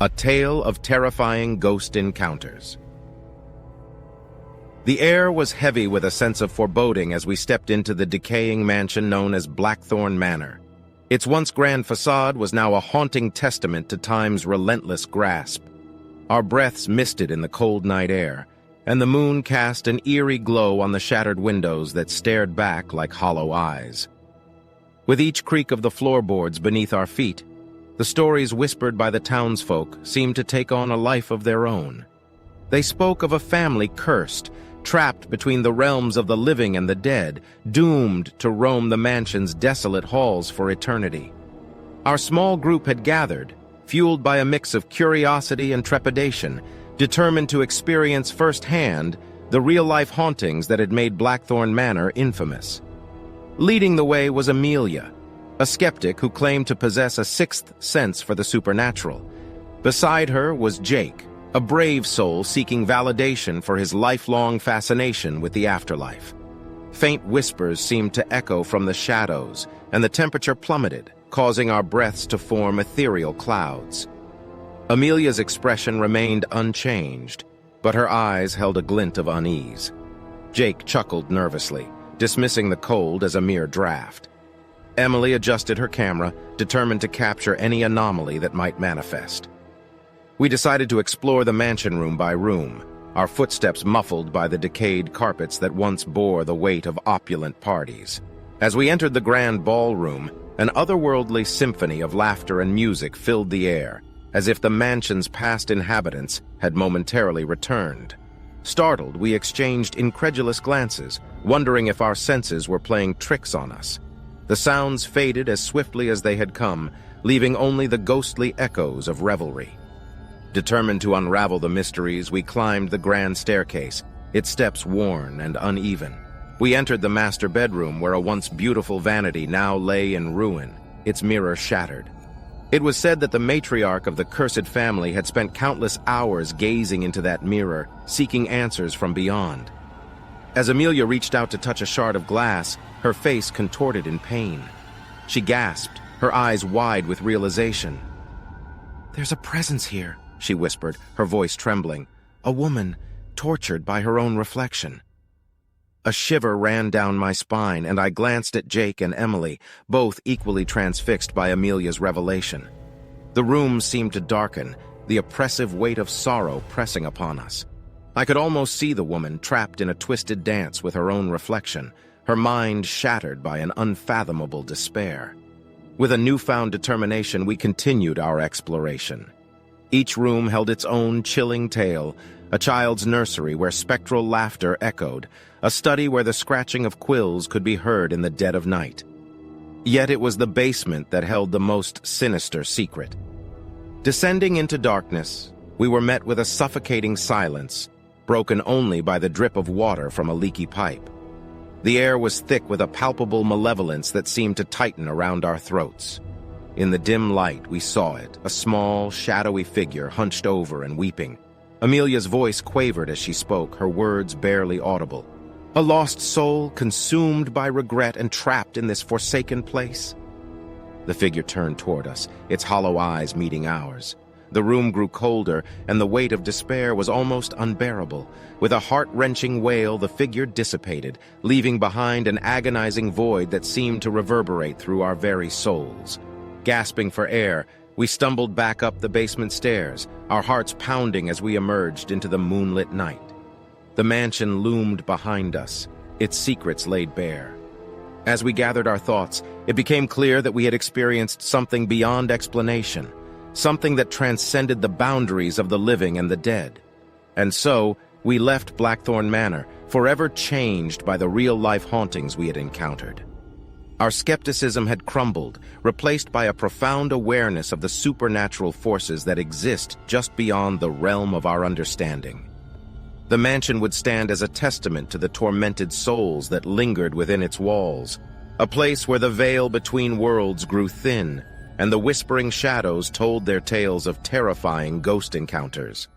A tale of terrifying ghost encounters. The air was heavy with a sense of foreboding as we stepped into the decaying mansion known as Blackthorn Manor. Its once grand facade was now a haunting testament to time's relentless grasp. Our breaths misted in the cold night air, and the moon cast an eerie glow on the shattered windows that stared back like hollow eyes. With each creak of the floorboards beneath our feet, the stories whispered by the townsfolk seemed to take on a life of their own. They spoke of a family cursed, trapped between the realms of the living and the dead, doomed to roam the mansion's desolate halls for eternity. Our small group had gathered, fueled by a mix of curiosity and trepidation, determined to experience firsthand the real-life hauntings that had made Blackthorn Manor infamous. Leading the way was Amelia, a skeptic who claimed to possess a sixth sense for the supernatural. Beside her was Jake, a brave soul seeking validation for his lifelong fascination with the afterlife. Faint whispers seemed to echo from the shadows, and the temperature plummeted, causing our breaths to form ethereal clouds. Amelia's expression remained unchanged, but her eyes held a glint of unease. Jake chuckled nervously, dismissing the cold as a mere draft. Emily adjusted her camera, determined to capture any anomaly that might manifest. We decided to explore the mansion room by room, our footsteps muffled by the decayed carpets that once bore the weight of opulent parties. As we entered the grand ballroom, an otherworldly symphony of laughter and music filled the air, as if the mansion's past inhabitants had momentarily returned. Startled, we exchanged incredulous glances, wondering if our senses were playing tricks on us. The sounds faded as swiftly as they had come, leaving only the ghostly echoes of revelry. Determined to unravel the mysteries, we climbed the grand staircase, its steps worn and uneven. We entered the master bedroom where a once beautiful vanity now lay in ruin, its mirror shattered. It was said that the matriarch of the cursed family had spent countless hours gazing into that mirror, seeking answers from beyond. As Amelia reached out to touch a shard of glass, her face contorted in pain. She gasped, her eyes wide with realization. "There's a presence here," she whispered, her voice trembling. "A woman, tortured by her own reflection." A shiver ran down my spine, and I glanced at Jake and Emily, both equally transfixed by Amelia's revelation. The room seemed to darken, the oppressive weight of sorrow pressing upon us. I could almost see the woman trapped in a twisted dance with her own reflection, her mind shattered by an unfathomable despair. With a newfound determination, we continued our exploration. Each room held its own chilling tale, a child's nursery where spectral laughter echoed, a study where the scratching of quills could be heard in the dead of night. Yet it was the basement that held the most sinister secret. Descending into darkness, we were met with a suffocating silence, broken only by the drip of water from a leaky pipe. The air was thick with a palpable malevolence that seemed to tighten around our throats. In the dim light, we saw it, a small, shadowy figure hunched over and weeping. Amelia's voice quavered as she spoke, her words barely audible. A lost soul, consumed by regret and trapped in this forsaken place? The figure turned toward us, its hollow eyes meeting ours. The room grew colder, and the weight of despair was almost unbearable. With a heart-wrenching wail, the figure dissipated, leaving behind an agonizing void that seemed to reverberate through our very souls. Gasping for air, we stumbled back up the basement stairs, our hearts pounding as we emerged into the moonlit night. The mansion loomed behind us, its secrets laid bare. As we gathered our thoughts, it became clear that we had experienced something beyond explanation, something that transcended the boundaries of the living and the dead. And so, we left Blackthorn Manor, forever changed by the real-life hauntings we had encountered. Our skepticism had crumbled, replaced by a profound awareness of the supernatural forces that exist just beyond the realm of our understanding. The mansion would stand as a testament to the tormented souls that lingered within its walls, a place where the veil between worlds grew thin, and the whispering shadows told their tales of terrifying ghost encounters.